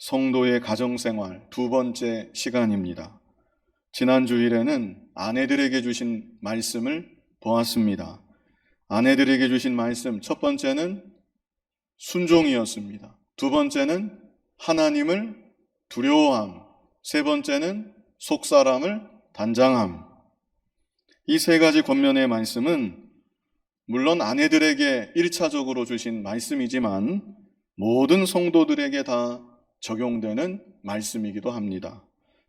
성도의 가정생활 두 번째 시간입니다. 지난 주일에는 아내들에게 주신 말씀을 보았습니다. 아내들에게 주신 말씀, 첫 번째는 순종이었습니다. 두 번째는 하나님을 두려워함, 세 번째는 속사람을 단장함. 이 세 가지 권면의 말씀은 물론 아내들에게 1차적으로 주신 말씀이지만 모든 성도들에게 다 적용되는 말씀이기도 합니다.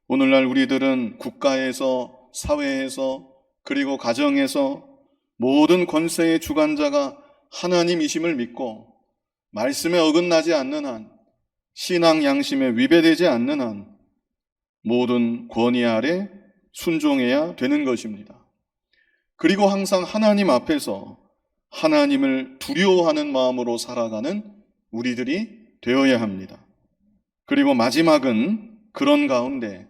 오늘날 우리들은 국가에서, 사회에서, 그리고 가정에서 모든 권세의 주관자가 하나님이심을 믿고 말씀에 어긋나지 않는 한, 신앙 양심에 위배되지 않는 한 모든 권위 아래 순종해야 되는 것입니다. 그리고 항상 하나님 앞에서 하나님을 두려워하는 마음으로 살아가는 우리들이 되어야 합니다. 그리고 마지막은 그런 가운데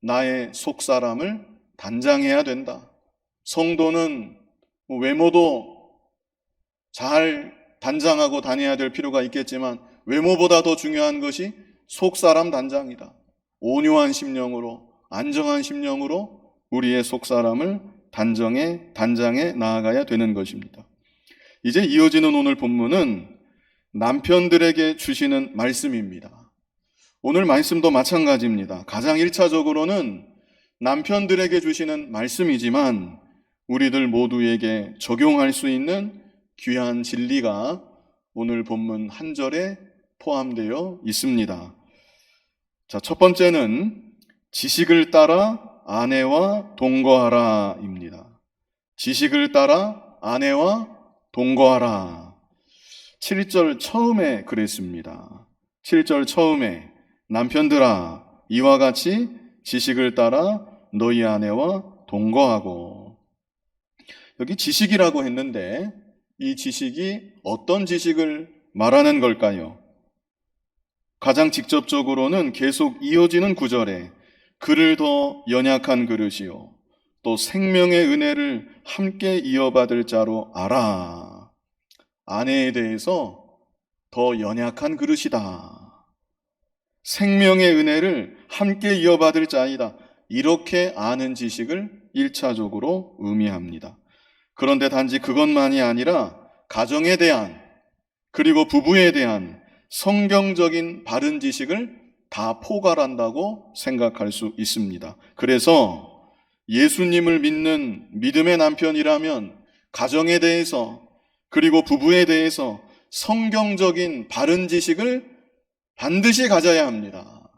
나의 속사람을 단장해야 된다. 성도는 외모도 잘 단장하고 다녀야 될 필요가 있겠지만 외모보다 더 중요한 것이 속사람 단장이다. 온유한 심령으로, 안정한 심령으로 우리의 속사람을 단장해 나아가야 되는 것입니다. 이제 이어지는 오늘 본문은 남편들에게 주시는 말씀입니다. 오늘 말씀도 마찬가지입니다. 가장 1차적으로는 남편들에게 주시는 말씀이지만 우리들 모두에게 적용할 수 있는 귀한 진리가 오늘 본문 한 절에 포함되어 있습니다. 자, 첫 번째는 지식을 따라 아내와 동거하라입니다. 지식을 따라 아내와 동거하라. 7절 처음에 그랬습니다. 7절 처음에 남편들아 이와 같이 지식을 따라 너희 아내와 동거하고. 여기 지식이라고 했는데 이 지식이 어떤 지식을 말하는 걸까요? 가장 직접적으로는 계속 이어지는 구절에 그를 더 연약한 그릇이요 또 생명의 은혜를 함께 이어받을 자로 알아. 아내에 대해서 더 연약한 그릇이다. 생명의 은혜를 함께 이어받을 자이다. 이렇게 아는 지식을 1차적으로 의미합니다. 그런데 단지 그것만이 아니라 가정에 대한 그리고 부부에 대한 성경적인 바른 지식을 다 포괄한다고 생각할 수 있습니다. 그래서 예수님을 믿는 믿음의 남편이라면 가정에 대해서 그리고 부부에 대해서 성경적인 바른 지식을 반드시 가져야 합니다.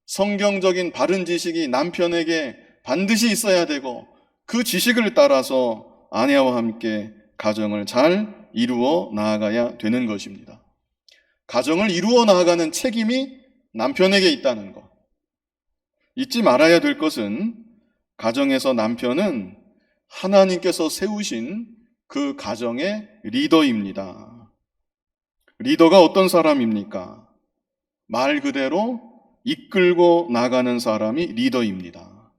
성경적인 바른 지식이 남편에게 반드시 있어야 되고 그 지식을 따라서 아내와 함께 가정을 잘 이루어 나아가야 되는 것입니다. 가정을 이루어 나아가는 책임이 남편에게 있다는 것. 잊지 말아야 될 것은 가정에서 남편은 하나님께서 세우신 그 가정의 리더입니다. 리더가 어떤 사람입니까? 말 그대로 이끌고 나가는 사람이 리더입니다.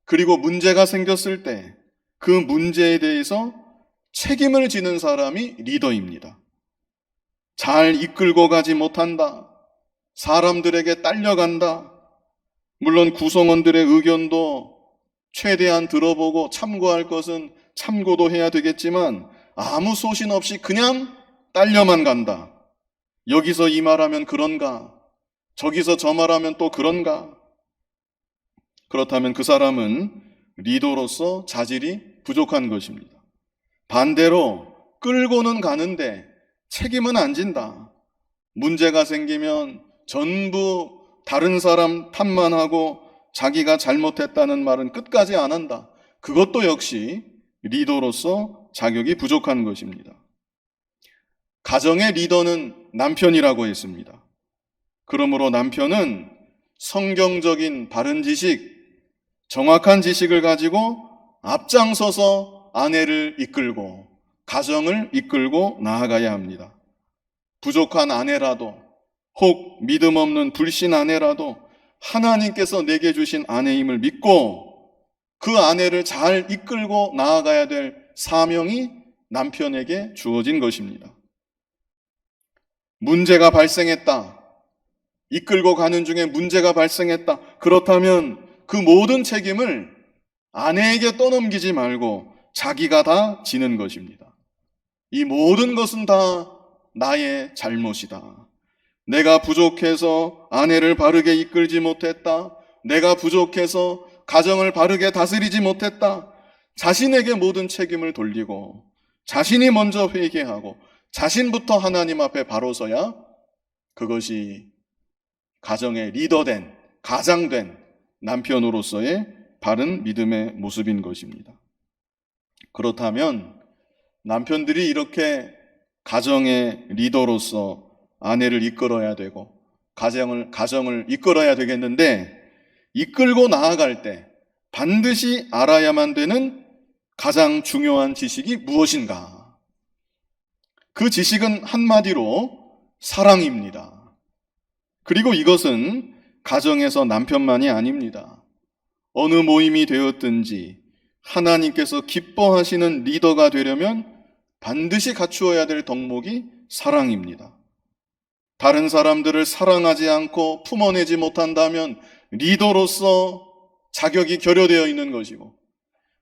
그리고 문제가 생겼을 때 그 문제에 대해서 책임을 지는 사람이 리더입니다. 잘 이끌고 가지 못한다. 사람들에게 딸려간다. 물론 구성원들의 의견도 최대한 들어보고 참고할 것은 참고도 해야 되겠지만 아무 소신 없이 그냥 딸려만 간다. 여기서 이 말하면 그런가? 저기서 저 말하면 또 그런가? 그렇다면 그 사람은 리더로서 자질이 부족한 것입니다. 반대로 끌고는 가는데 책임은 안 진다. 문제가 생기면 전부 다른 사람 탓만 하고 자기가 잘못했다는 말은 끝까지 안 한다. 그것도 역시 리더로서 자격이 부족한 것입니다. 가정의 리더는 남편이라고 했습니다. 그러므로 남편은 성경적인 바른 지식, 정확한 지식을 가지고 앞장서서 아내를 이끌고 가정을 이끌고 나아가야 합니다. 부족한 아내라도 혹 믿음 없는 불신 아내라도 하나님께서 내게 주신 아내임을 믿고 그 아내를 잘 이끌고 나아가야 될 사명이 남편에게 주어진 것입니다. 문제가 발생했다. 이끌고 가는 중에 문제가 발생했다. 그렇다면 그 모든 책임을 아내에게 떠넘기지 말고 자기가 다 지는 것입니다. 이 모든 것은 다 나의 잘못이다. 내가 부족해서 아내를 바르게 이끌지 못했다. 내가 부족해서 가정을 바르게 다스리지 못했다. 자신에게 모든 책임을 돌리고 자신이 먼저 회개하고 자신부터 하나님 앞에 바로 서야 그것이 가정의 리더된, 가장된 남편으로서의 바른 믿음의 모습인 것입니다. 그렇다면 남편들이 이렇게 가정의 리더로서 아내를 이끌어야 되고 가정을 이끌어야 되겠는데, 이끌고 나아갈 때 반드시 알아야만 되는 가장 중요한 지식이 무엇인가? 그 지식은 한마디로 사랑입니다. 그리고 이것은 가정에서 남편만이 아닙니다. 어느 모임이 되었든지 하나님께서 기뻐하시는 리더가 되려면 반드시 갖추어야 될 덕목이 사랑입니다. 다른 사람들을 사랑하지 않고 품어내지 못한다면 리더로서 자격이 결여되어 있는 것이고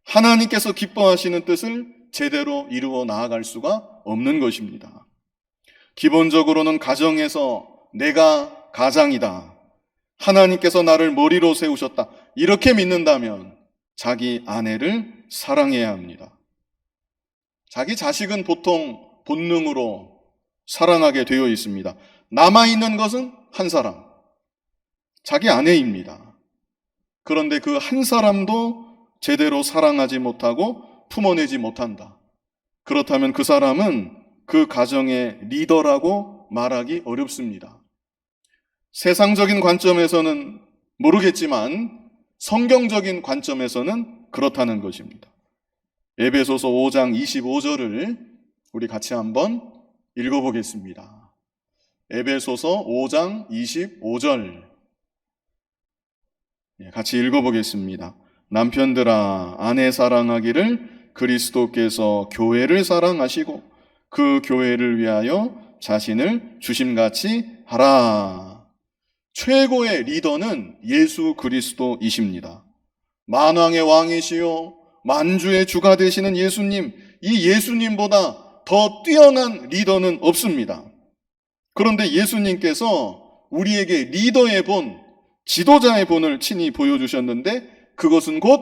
하나님께서 기뻐하시는 뜻을 제대로 이루어 나아갈 수가 없는 것입니다. 기본적으로는 가정에서 내가 가장이다, 하나님께서 나를 머리로 세우셨다, 이렇게 믿는다면 자기 아내를 사랑해야 합니다. 자기 자식은 보통 본능으로 사랑하게 되어 있습니다. 남아있는 것은 한 사람, 자기 아내입니다. 그런데 그 한 사람도 제대로 사랑하지 못하고 품어내지 못한다. 그렇다면 그 사람은 그 가정의 리더라고 말하기 어렵습니다. 세상적인 관점에서는 모르겠지만 성경적인 관점에서는 그렇다는 것입니다. 에베소서 5장 25절을 우리 같이 한번 읽어보겠습니다. 에베소서 5장 25절 같이 읽어보겠습니다. 남편들아, 아내 사랑하기를 그리스도께서 교회를 사랑하시고 그 교회를 위하여 자신을 주심같이 하라. 최고의 리더는 예수 그리스도이십니다. 만왕의 왕이시요 만주의 주가 되시는 예수님, 이 예수님보다 더 뛰어난 리더는 없습니다. 그런데 예수님께서 우리에게 리더의 본, 지도자의 본을 친히 보여주셨는데 그것은 곧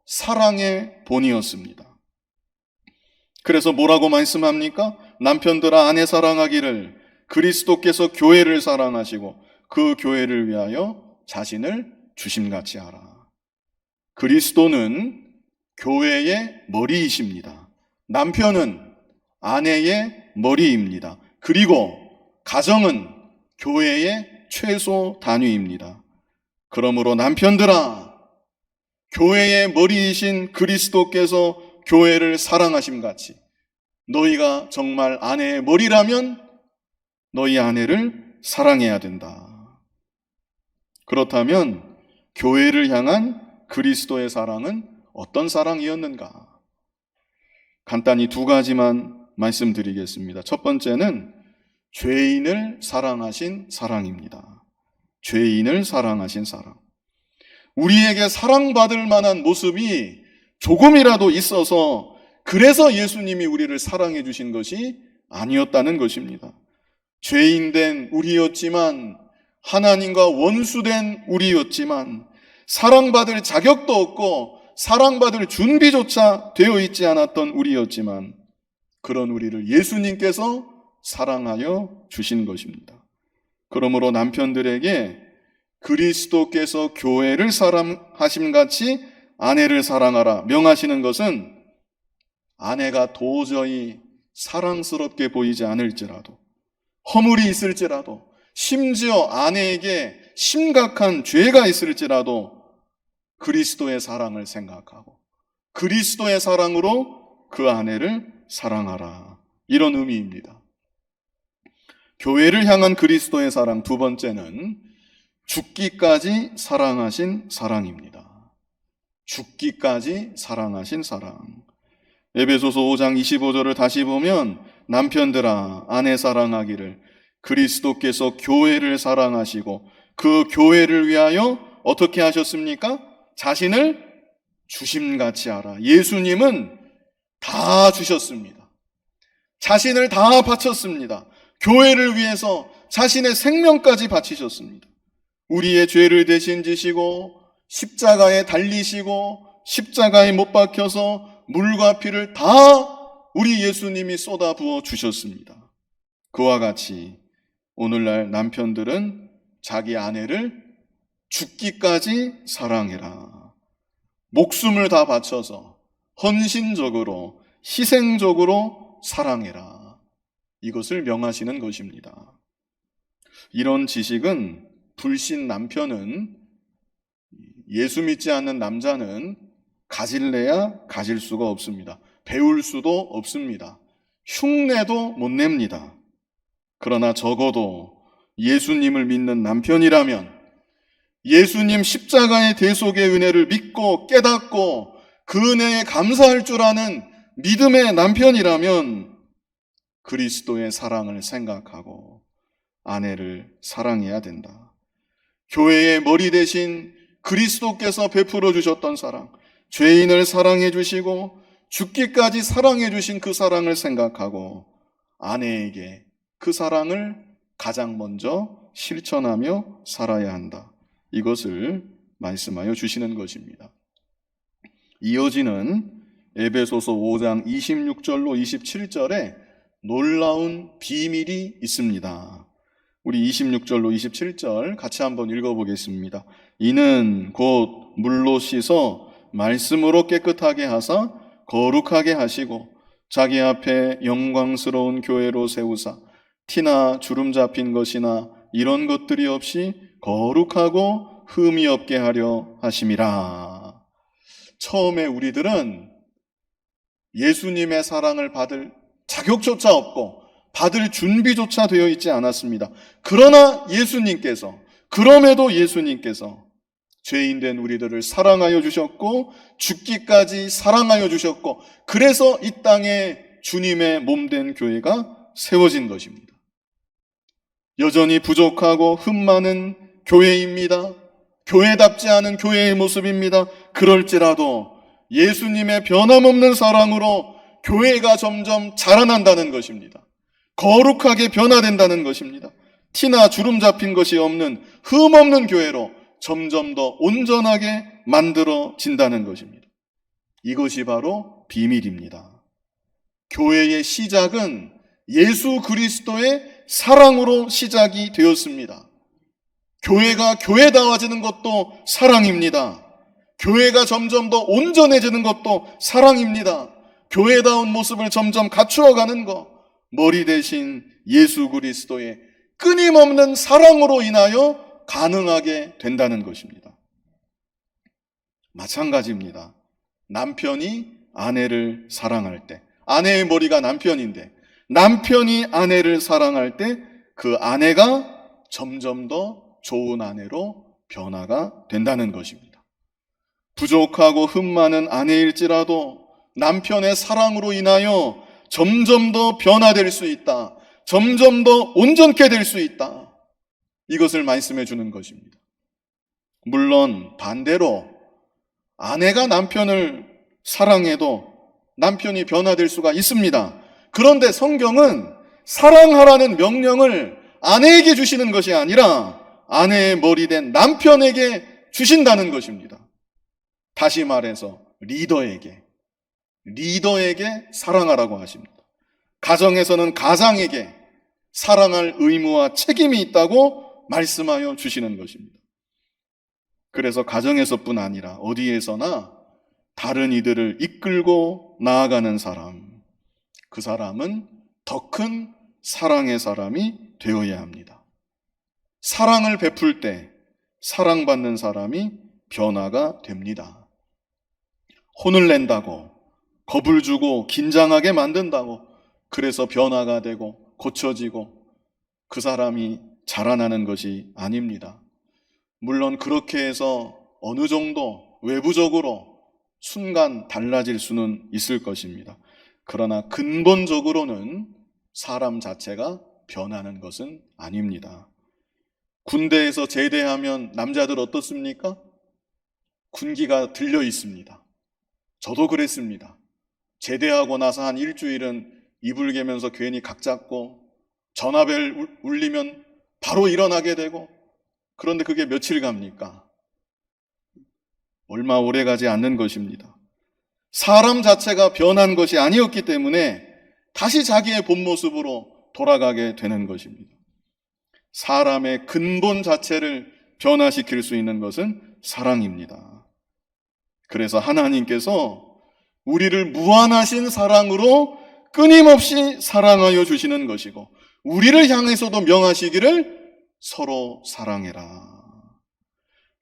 사랑의 본이었습니다. 그래서 뭐라고 말씀합니까? 남편들아, 아내 사랑하기를 그리스도께서 교회를 사랑하시고 그 교회를 위하여 자신을 주심같이 하라. 그리스도는 교회의 머리이십니다. 남편은 아내의 머리입니다. 그리고 가정은 교회의 최소 단위입니다. 그러므로 남편들아, 교회의 머리이신 그리스도께서 교회를 사랑하심 같이 너희가 정말 아내의 머리라면 너희 아내를 사랑해야 된다. 그렇다면 교회를 향한 그리스도의 사랑은 어떤 사랑이었는가? 간단히 두 가지만 말씀드리겠습니다. 첫 번째는 죄인을 사랑하신 사랑입니다. 죄인을 사랑하신 사랑. 우리에게 사랑받을 만한 모습이 조금이라도 있어서 그래서 예수님이 우리를 사랑해 주신 것이 아니었다는 것입니다. 죄인된 우리였지만, 하나님과 원수된 우리였지만, 사랑받을 자격도 없고 사랑받을 준비조차 되어 있지 않았던 우리였지만, 그런 우리를 예수님께서 사랑하여 주신 것입니다. 그러므로 남편들에게 그리스도께서 교회를 사랑하심같이 아내를 사랑하라 명하시는 것은 아내가 도저히 사랑스럽게 보이지 않을지라도, 허물이 있을지라도, 심지어 아내에게 심각한 죄가 있을지라도 그리스도의 사랑을 생각하고 그리스도의 사랑으로 그 아내를 사랑하라, 이런 의미입니다. 교회를 향한 그리스도의 사랑, 두 번째는 죽기까지 사랑하신 사랑입니다. 죽기까지 사랑하신 사랑. 에베소서 5장 25절을 다시 보면 남편들아, 아내 사랑하기를 그리스도께서 교회를 사랑하시고 그 교회를 위하여 어떻게 하셨습니까? 자신을 주심같이 하라. 예수님은 다 주셨습니다. 자신을 다 바쳤습니다. 교회를 위해서 자신의 생명까지 바치셨습니다. 우리의 죄를 대신 지시고 십자가에 달리시고 십자가에 못 박혀서 물과 피를 다 우리 예수님이 쏟아 부어 주셨습니다. 그와 같이 오늘날 남편들은 자기 아내를 죽기까지 사랑해라. 목숨을 다 바쳐서 헌신적으로 희생적으로 사랑해라. 이것을 명하시는 것입니다. 이런 지식은 불신 남편은, 예수 믿지 않는 남자는 가질래야 가질 수가 없습니다. 배울 수도 없습니다. 흉내도 못 냅니다. 그러나 적어도 예수님을 믿는 남편이라면, 예수님 십자가의 대속의 은혜를 믿고 깨닫고 그 은혜에 감사할 줄 아는 믿음의 남편이라면 그리스도의 사랑을 생각하고 아내를 사랑해야 된다. 교회의 머리 대신 그리스도께서 베풀어 주셨던 사랑, 죄인을 사랑해 주시고 죽기까지 사랑해 주신 그 사랑을 생각하고 아내에게 그 사랑을 가장 먼저 실천하며 살아야 한다. 이것을 말씀하여 주시는 것입니다. 이어지는 에베소서 5장 26절로 27절에 놀라운 비밀이 있습니다. 우리 26절로 27절 같이 한번 읽어보겠습니다. 이는 곧 물로 씻어 말씀으로 깨끗하게 하사 거룩하게 하시고 자기 앞에 영광스러운 교회로 세우사 티나 주름 잡힌 것이나 이런 것들이 없이 거룩하고 흠이 없게 하려 하심이라. 처음에 우리들은 예수님의 사랑을 받을 자격조차 없고 받을 준비조차 되어 있지 않았습니다. 그러나 그럼에도 예수님께서 죄인된 우리들을 사랑하여 주셨고 죽기까지 사랑하여 주셨고 그래서 이 땅에 주님의 몸된 교회가 세워진 것입니다. 여전히 부족하고 흠 많은 교회입니다. 교회답지 않은 교회의 모습입니다. 그럴지라도 예수님의 변함없는 사랑으로 교회가 점점 자라난다는 것입니다. 거룩하게 변화된다는 것입니다. 티나 주름 잡힌 것이 없는 흠 없는 교회로 점점 더 온전하게 만들어진다는 것입니다. 이것이 바로 비밀입니다. 교회의 시작은 예수 그리스도의 사랑으로 시작이 되었습니다. 교회가 교회다워지는 것도 사랑입니다. 교회가 점점 더 온전해지는 것도 사랑입니다. 교회다운 모습을 점점 갖추어가는 것, 머리 대신 예수 그리스도의 끊임없는 사랑으로 인하여 가능하게 된다는 것입니다. 마찬가지입니다. 남편이 아내를 사랑할 때, 아내의 머리가 남편인데 남편이 아내를 사랑할 때 그 아내가 점점 더 좋은 아내로 변화가 된다는 것입니다. 부족하고 흠 많은 아내일지라도 남편의 사랑으로 인하여 점점 더 변화될 수 있다. 점점 더 온전케 될 수 있다. 이것을 말씀해 주는 것입니다. 물론 반대로 아내가 남편을 사랑해도 남편이 변화될 수가 있습니다. 그런데 성경은 사랑하라는 명령을 아내에게 주시는 것이 아니라 아내의 머리 된 남편에게 주신다는 것입니다. 다시 말해서 리더에게 사랑하라고 하십니다. 가정에서는 가장에게 사랑할 의무와 책임이 있다고 말씀하여 주시는 것입니다. 그래서 가정에서뿐 아니라 어디에서나 다른 이들을 이끌고 나아가는 사람, 그 사람은 더 큰 사랑의 사람이 되어야 합니다. 사랑을 베풀 때 사랑받는 사람이 변화가 됩니다. 혼을 낸다고, 겁을 주고 긴장하게 만든다고, 그래서 변화가 되고 고쳐지고 그 사람이 자라나는 것이 아닙니다. 물론 그렇게 해서 어느 정도 외부적으로 순간 달라질 수는 있을 것입니다. 그러나 근본적으로는 사람 자체가 변하는 것은 아닙니다. 군대에서 제대하면 남자들 어떻습니까? 군기가 들려 있습니다. 저도 그랬습니다. 제대하고 나서 한 일주일은 이불 개면서 괜히 각 잡고 전화벨 울리면 바로 일어나게 되고, 그런데 그게 며칠 갑니까? 얼마 오래 가지 않는 것입니다. 사람 자체가 변한 것이 아니었기 때문에 다시 자기의 본 모습으로 돌아가게 되는 것입니다. 사람의 근본 자체를 변화시킬 수 있는 것은 사랑입니다. 그래서 하나님께서 우리를 무한하신 사랑으로 끊임없이 사랑하여 주시는 것이고, 우리를 향해서도 명하시기를 서로 사랑해라.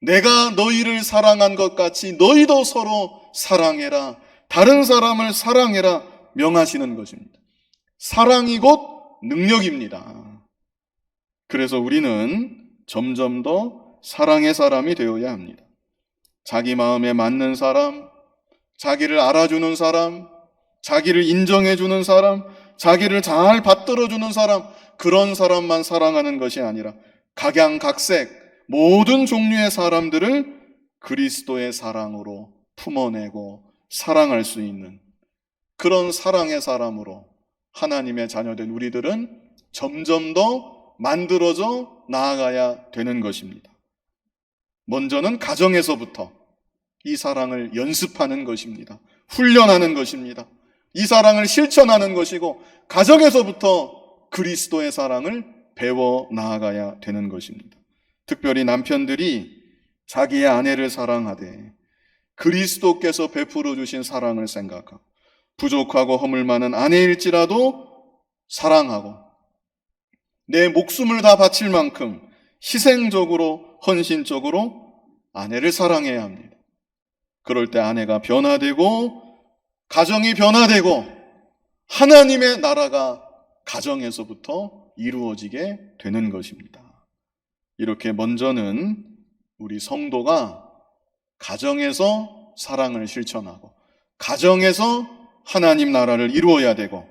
내가 너희를 사랑한 것 같이 너희도 서로 사랑해라. 다른 사람을 사랑해라 명하시는 것입니다. 사랑이 곧 능력입니다. 그래서 우리는 점점 더 사랑의 사람이 되어야 합니다. 자기 마음에 맞는 사람, 자기를 알아주는 사람, 자기를 인정해주는 사람, 자기를 잘 받들어주는 사람, 그런 사람만 사랑하는 것이 아니라 각양각색 모든 종류의 사람들을 그리스도의 사랑으로 품어내고 사랑할 수 있는 그런 사랑의 사람으로 하나님의 자녀된 우리들은 점점 더 만들어져 나아가야 되는 것입니다. 먼저는 가정에서부터 이 사랑을 연습하는 것입니다. 훈련하는 것입니다. 이 사랑을 실천하는 것이고, 가정에서부터 그리스도의 사랑을 배워 나아가야 되는 것입니다. 특별히 남편들이 자기의 아내를 사랑하되 그리스도께서 베풀어 주신 사랑을 생각하고 부족하고 허물 많은 아내일지라도 사랑하고 내 목숨을 다 바칠 만큼 희생적으로 헌신적으로 아내를 사랑해야 합니다. 그럴 때 아내가 변화되고 가정이 변화되고 하나님의 나라가 가정에서부터 이루어지게 되는 것입니다. 이렇게 먼저는 우리 성도가 가정에서 사랑을 실천하고 가정에서 하나님 나라를 이루어야 되고,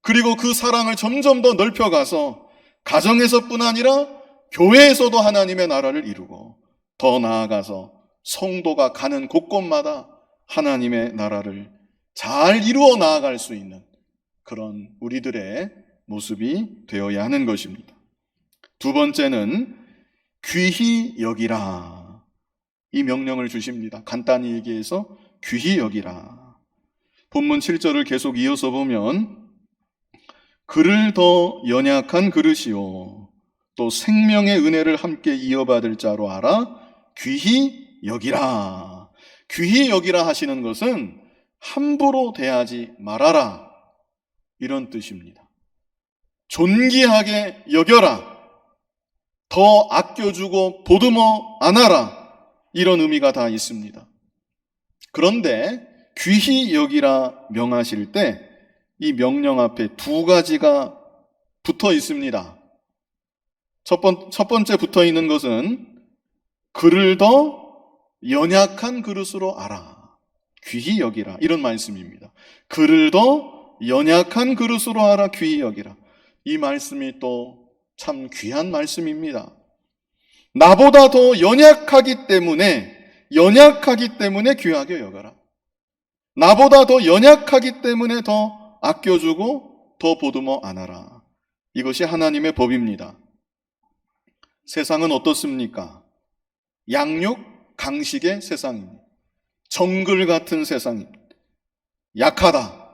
그리고 그 사랑을 점점 더 넓혀가서 가정에서뿐 아니라 교회에서도 하나님의 나라를 이루고, 더 나아가서 성도가 가는 곳곳마다 하나님의 나라를 잘 이루어 나아갈 수 있는 그런 우리들의 모습이 되어야 하는 것입니다. 두 번째는 귀히 여기라. 이 명령을 주십니다. 간단히 얘기해서 귀히 여기라. 본문 7절을 계속 이어서 보면 그를 더 연약한 그릇이요 또 생명의 은혜를 함께 이어받을 자로 알아 귀히 여기라. 귀히 여기라 하시는 것은 함부로 대하지 말아라, 이런 뜻입니다. 존귀하게 여겨라, 더 아껴주고 보듬어 안아라, 이런 의미가 다 있습니다. 그런데 귀히 여기라 명하실 때 이 명령 앞에 두 가지가 붙어 있습니다. 첫 번째 붙어 있는 것은 그를 더 연약한 그릇으로 알아. 귀히 여기라, 이런 말씀입니다. 그를 더 연약한 그릇으로 알아 귀히 여기라. 이 말씀이 또 참 귀한 말씀입니다. 나보다 더 연약하기 때문에 귀하게 여겨라. 나보다 더 연약하기 때문에 더 아껴주고 더 보듬어 안아라. 이것이 하나님의 법입니다. 세상은 어떻습니까? 양육, 강식의 세상입니다. 정글 같은 세상입니다. 약하다.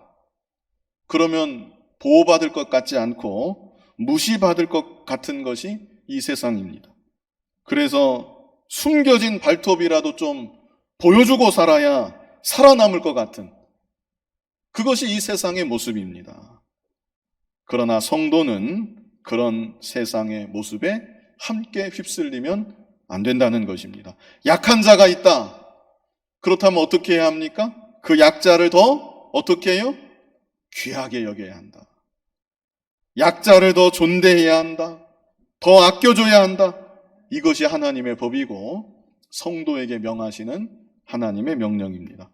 그러면 보호받을 것 같지 않고 무시받을 것 같은 것이 이 세상입니다. 그래서 숨겨진 발톱이라도 좀 보여주고 살아야 살아남을 것 같은 그것이 이 세상의 모습입니다. 그러나 성도는 그런 세상의 모습에 함께 휩쓸리면 안 된다는 것입니다. 약한 자가 있다. 그렇다면 어떻게 해야 합니까? 그 약자를 더 어떻게 해요? 귀하게 여겨야 한다. 약자를 더 존대해야 한다. 더 아껴줘야 한다. 이것이 하나님의 법이고 성도에게 명하시는 하나님의 명령입니다.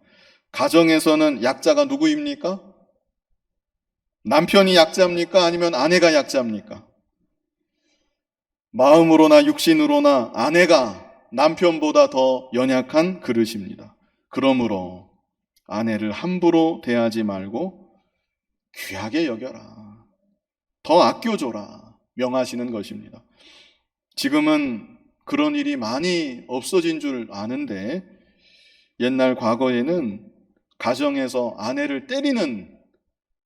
가정에서는 약자가 누구입니까? 남편이 약자입니까? 아니면 아내가 약자입니까? 마음으로나 육신으로나 아내가 남편보다 더 연약한 그릇입니다. 그러므로 아내를 함부로 대하지 말고 귀하게 여겨라. 더 아껴줘라. 명하시는 것입니다. 지금은 그런 일이 많이 없어진 줄 아는데 옛날 과거에는 가정에서 아내를 때리는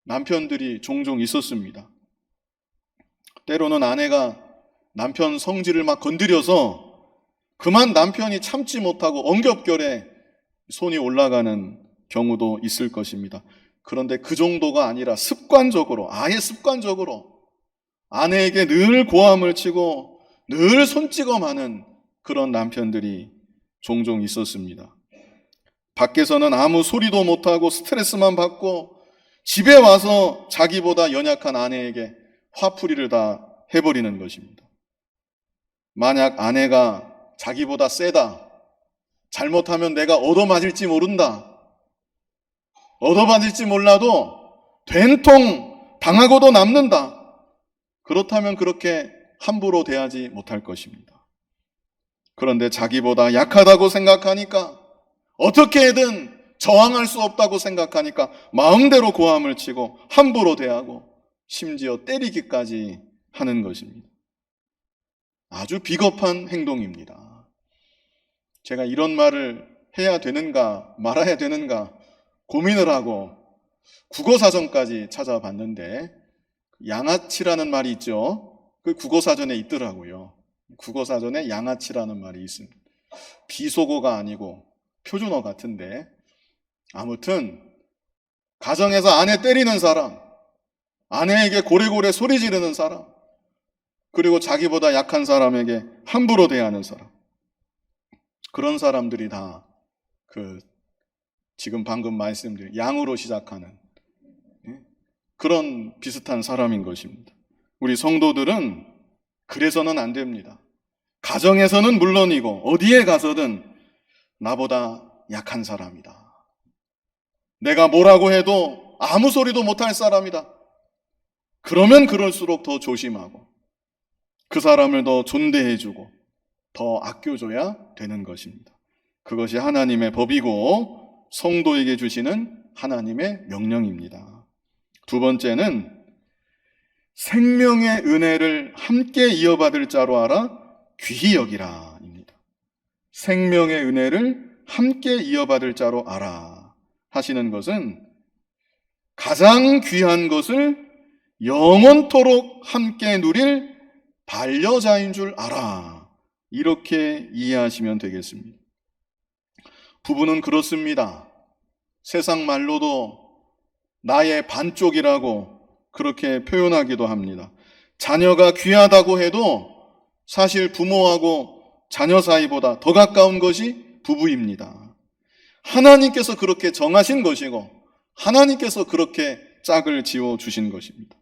남편들이 종종 있었습니다. 때로는 아내가 남편 성질을 막 건드려서 그만 남편이 참지 못하고 엉겹결에 손이 올라가는 경우도 있을 것입니다. 그런데 그 정도가 아니라 습관적으로, 아예 습관적으로 아내에게 늘 고함을 치고 늘 손찌검하는 그런 남편들이 종종 있었습니다. 밖에서는 아무 소리도 못하고 스트레스만 받고 집에 와서 자기보다 연약한 아내에게 화풀이를 다 해버리는 것입니다. 만약 아내가 자기보다 세다, 잘못하면 내가 얻어맞을지 모른다, 얻어맞을지 몰라도 된통 당하고도 남는다, 그렇다면 그렇게 함부로 대하지 못할 것입니다. 그런데 자기보다 약하다고 생각하니까, 어떻게든 저항할 수 없다고 생각하니까 마음대로 고함을 치고 함부로 대하고 심지어 때리기까지 하는 것입니다. 아주 비겁한 행동입니다. 제가 이런 말을 해야 되는가 말아야 되는가 고민을 하고 국어사전까지 찾아봤는데 양아치라는 말이 있죠. 그 국어사전에 있더라고요. 국어사전에 양아치라는 말이 있습니다. 비속어가 아니고 표준어 같은데 아무튼 가정에서 아내 때리는 사람, 아내에게 고래고래 소리 지르는 사람, 그리고 자기보다 약한 사람에게 함부로 대하는 사람, 그런 사람들이 다 지금 방금 말씀드린 양으로 시작하는 그런 비슷한 사람인 것입니다. 우리 성도들은 그래서는 안 됩니다. 가정에서는 물론이고 어디에 가서든 나보다 약한 사람이다. 내가 뭐라고 해도 아무 소리도 못할 사람이다. 그러면 그럴수록 더 조심하고 그 사람을 더 존대해주고 더 아껴줘야 되는 것입니다. 그것이 하나님의 법이고 성도에게 주시는 하나님의 명령입니다. 두 번째는 생명의 은혜를 함께 이어받을 자로 알아 귀히 여기라 입니다. 생명의 은혜를 함께 이어받을 자로 알아 하시는 것은 가장 귀한 것을 영원토록 함께 누릴 반려자인 줄 알아. 이렇게 이해하시면 되겠습니다. 부부는 그렇습니다. 세상 말로도 나의 반쪽이라고 그렇게 표현하기도 합니다. 자녀가 귀하다고 해도 사실 부모하고 자녀 사이보다 더 가까운 것이 부부입니다. 하나님께서 그렇게 정하신 것이고 하나님께서 그렇게 짝을 지어 주신 것입니다.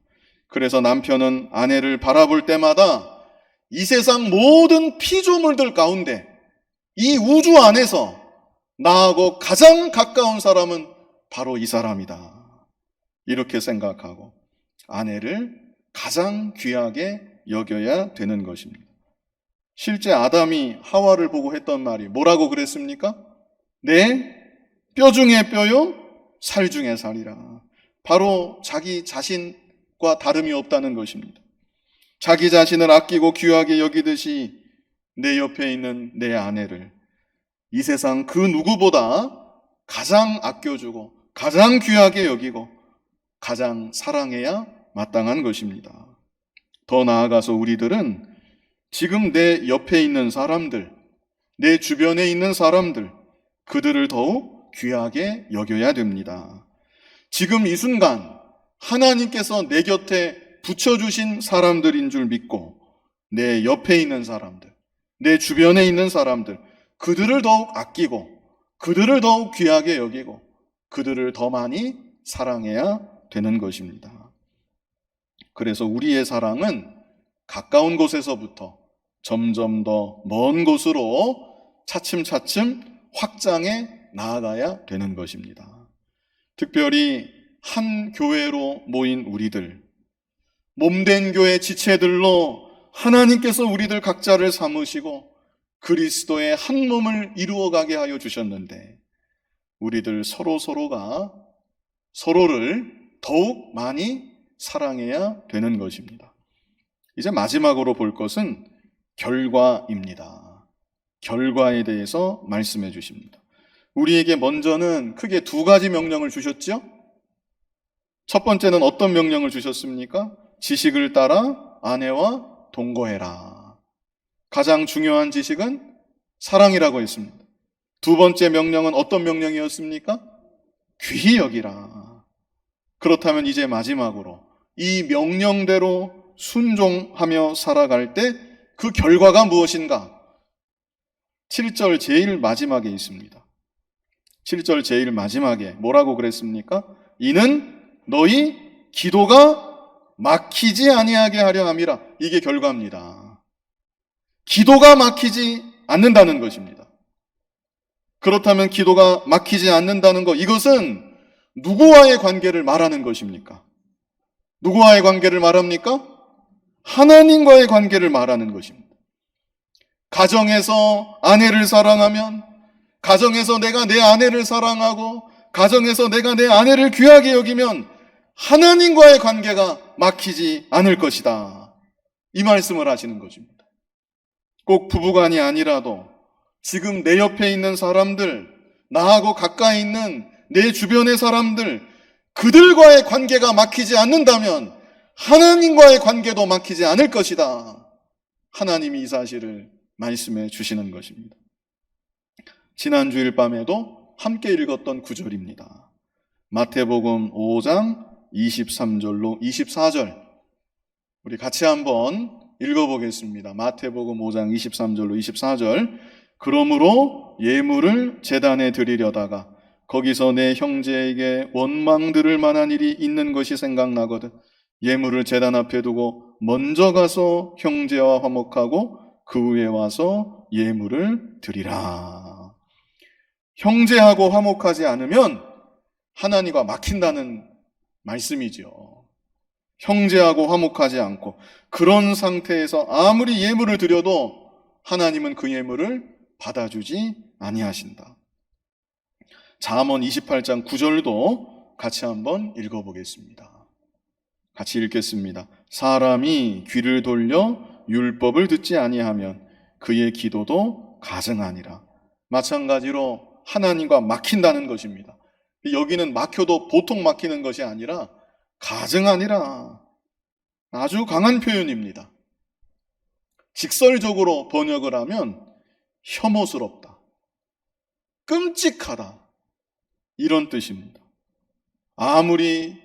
그래서 남편은 아내를 바라볼 때마다 이 세상 모든 피조물들 가운데 이 우주 안에서 나하고 가장 가까운 사람은 바로 이 사람이다. 이렇게 생각하고 아내를 가장 귀하게 여겨야 되는 것입니다. 실제 아담이 하와를 보고 했던 말이 뭐라고 그랬습니까? 내 뼈 중에 뼈요, 살 중에 살이라. 바로 자기 자신과 다름이 없다는 것입니다. 자기 자신을 아끼고 귀하게 여기듯이 내 옆에 있는 내 아내를 이 세상 그 누구보다 가장 아껴주고 가장 귀하게 여기고 가장 사랑해야 마땅한 것입니다. 더 나아가서 우리들은 지금 내 옆에 있는 사람들, 내 주변에 있는 사람들, 그들을 더욱 귀하게 여겨야 됩니다. 지금 이 순간 하나님께서 내 곁에 붙여주신 사람들인 줄 믿고 내 옆에 있는 사람들, 내 주변에 있는 사람들, 그들을 더욱 아끼고 그들을 더욱 귀하게 여기고 그들을 더 많이 사랑해야 되는 것입니다. 그래서 우리의 사랑은 가까운 곳에서부터 점점 더 먼 곳으로 차츰차츰 확장해 나아가야 되는 것입니다. 특별히 한 교회로 모인 우리들, 몸된 교회 지체들로 하나님께서 우리들 각자를 삼으시고 그리스도의 한 몸을 이루어가게 하여 주셨는데 우리들 서로가 서로를 더욱 많이 사랑해야 되는 것입니다. 이제 마지막으로 볼 것은 결과입니다. 결과에 대해서 말씀해 주십니다. 우리에게 먼저는 크게 두 가지 명령을 주셨죠? 첫 번째는 어떤 명령을 주셨습니까? 지식을 따라 아내와 동거해라. 가장 중요한 지식은 사랑이라고 했습니다. 두 번째 명령은 어떤 명령이었습니까? 귀히 여기라. 그렇다면 이제 마지막으로 이 명령대로 순종하며 살아갈 때 그 결과가 무엇인가? 7절 제일 마지막에 있습니다. 7절 제일 마지막에 뭐라고 그랬습니까? 이는 너희 기도가 막히지 아니하게 하려 함이라. 이게 결과입니다. 기도가 막히지 않는다는 것입니다. 그렇다면 기도가 막히지 않는다는 것, 이것은 누구와의 관계를 말하는 것입니까? 누구와의 관계를 말합니까? 하나님과의 관계를 말하는 것입니다. 가정에서 아내를 사랑하면, 가정에서 내가 내 아내를 사랑하고, 가정에서 내가 내 아내를 귀하게 여기면 하나님과의 관계가 막히지 않을 것이다. 이 말씀을 하시는 것입니다. 꼭 부부간이 아니라도 지금 내 옆에 있는 사람들, 나하고 가까이 있는 내 주변의 사람들, 그들과의 관계가 막히지 않는다면 하나님과의 관계도 막히지 않을 것이다. 하나님이 이 사실을 말씀해 주시는 것입니다. 지난 주일 밤에도 함께 읽었던 구절입니다. 마태복음 5장 23절로 24절. 우리 같이 한번 읽어보겠습니다. 마태복음 5장 23절로 24절. 그러므로 예물을 제단에 드리려다가 거기서 내 형제에게 원망 들을 만한 일이 있는 것이 생각나거든. 예물을 제단 앞에 두고 먼저 가서 형제와 화목하고 그 후에 와서 예물을 드리라. 형제하고 화목하지 않으면 하나님과 막힌다는 말씀이죠. 형제하고 화목하지 않고 그런 상태에서 아무리 예물을 드려도 하나님은 그 예물을 받아주지 아니하신다. 잠언 28장 9절도 같이 한번 읽어보겠습니다. 같이 읽겠습니다. 사람이 귀를 돌려 율법을 듣지 아니하면 그의 기도도 가증하니라. 마찬가지로 하나님과 막힌다는 것입니다. 여기는 막혀도 보통 막히는 것이 아니라 가증하니라. 아주 강한 표현입니다. 직설적으로 번역을 하면 혐오스럽다, 끔찍하다, 이런 뜻입니다. 아무리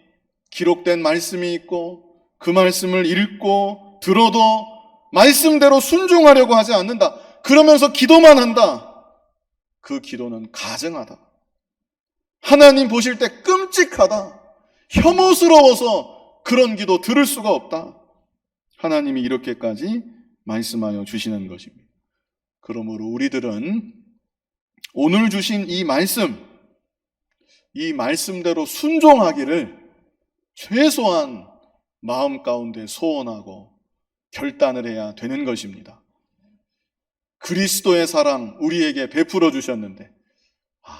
기록된 말씀이 있고 그 말씀을 읽고 들어도 말씀대로 순종하려고 하지 않는다. 그러면서 기도만 한다. 그 기도는 가증하다. 하나님 보실 때 끔찍하다. 혐오스러워서 그런 기도 들을 수가 없다. 하나님이 이렇게까지 말씀하여 주시는 것입니다. 그러므로 우리들은 오늘 주신 이 말씀대로 순종하기를 최소한 마음 가운데 소원하고 결단을 해야 되는 것입니다. 그리스도의 사랑 우리에게 베풀어 주셨는데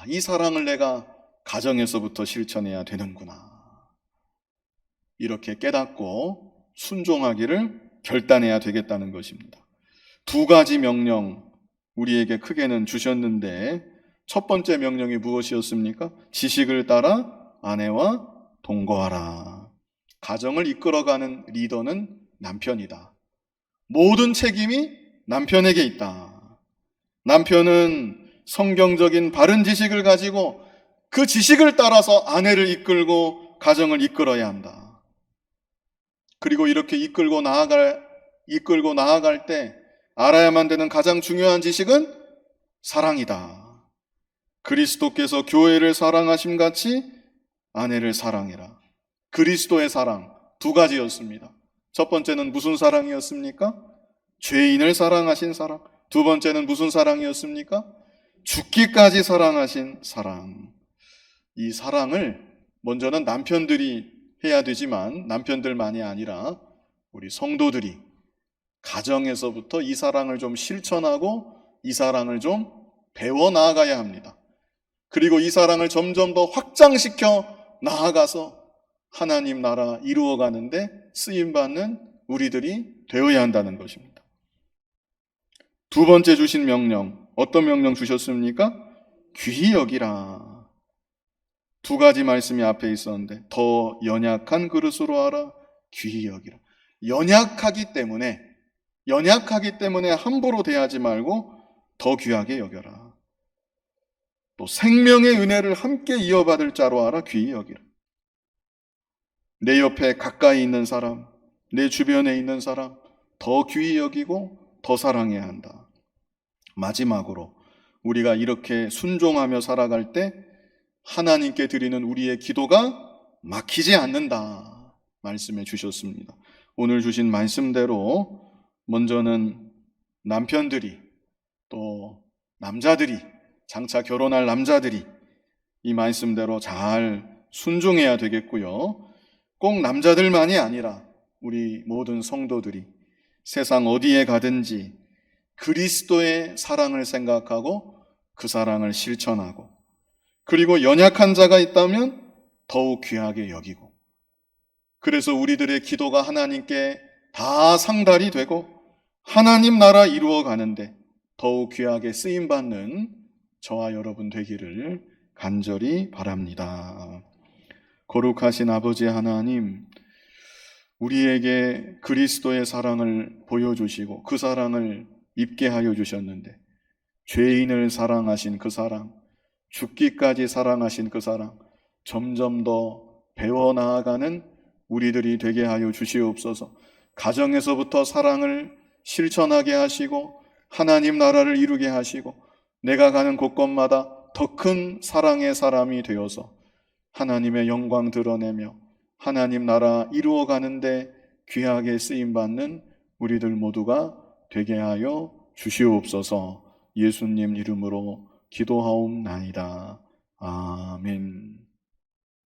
이 사랑을 내가 가정에서부터 실천해야 되는구나. 이렇게 깨닫고 순종하기를 결단해야 되겠다는 것입니다. 두 가지 명령 우리에게 크게는 주셨는데 첫 번째 명령이 무엇이었습니까? 지식을 따라 아내와 동거하라. 가정을 이끌어가는 리더는 남편이다. 모든 책임이 남편에게 있다. 남편은 성경적인 바른 지식을 가지고 그 지식을 따라서 아내를 이끌고 가정을 이끌어야 한다. 그리고 이렇게 이끌고 나아갈 때 알아야만 되는 가장 중요한 지식은 사랑이다. 그리스도께서 교회를 사랑하심 같이 아내를 사랑해라. 그리스도의 사랑 두 가지였습니다. 첫 번째는 무슨 사랑이었습니까? 죄인을 사랑하신 사랑. 두 번째는 무슨 사랑이었습니까? 죽기까지 사랑하신 사랑. 이 사랑을 먼저는 남편들이 해야 되지만 남편들만이 아니라 우리 성도들이 가정에서부터 이 사랑을 좀 실천하고 이 사랑을 좀 배워 나아가야 합니다. 그리고 이 사랑을 점점 더 확장시켜 나아가서 하나님 나라 이루어가는데 쓰임받는 우리들이 되어야 한다는 것입니다. 두 번째 주신 명령, 어떤 명령 주셨습니까? 귀히 여기라. 두 가지 말씀이 앞에 있었는데 더 연약한 그릇으로 하라, 귀히 여기라. 연약하기 때문에 함부로 대하지 말고 더 귀하게 여겨라. 또 생명의 은혜를 함께 이어받을 자로 하라, 귀히 여기라. 내 옆에 가까이 있는 사람, 내 주변에 있는 사람 더 귀히 여기고 더 사랑해야 한다. 마지막으로 우리가 이렇게 순종하며 살아갈 때 하나님께 드리는 우리의 기도가 막히지 않는다 말씀해 주셨습니다. 오늘 주신 말씀대로 먼저는 남편들이 또 남자들이 장차 결혼할 남자들이 이 말씀대로 잘 순종해야 되겠고요. 꼭 남자들만이 아니라 우리 모든 성도들이 세상 어디에 가든지 그리스도의 사랑을 생각하고 그 사랑을 실천하고 그리고 연약한 자가 있다면 더욱 귀하게 여기고 그래서 우리들의 기도가 하나님께 다 상달이 되고 하나님 나라 이루어 가는데 더욱 귀하게 쓰임받는 저와 여러분 되기를 간절히 바랍니다. 거룩하신 아버지 하나님, 우리에게 그리스도의 사랑을 보여주시고 그 사랑을 입게 하여 주셨는데 죄인을 사랑하신 그 사랑, 죽기까지 사랑하신 그 사랑 점점 더 배워나아가는 우리들이 되게 하여 주시옵소서. 가정에서부터 사랑을 실천하게 하시고 하나님 나라를 이루게 하시고 내가 가는 곳곳마다 더 큰 사랑의 사람이 되어서 하나님의 영광 드러내며 하나님 나라 이루어 가는데 귀하게 쓰임받는 우리들 모두가 되게 하여 주시옵소서. 예수님 이름으로 기도하옵나이다. 아멘.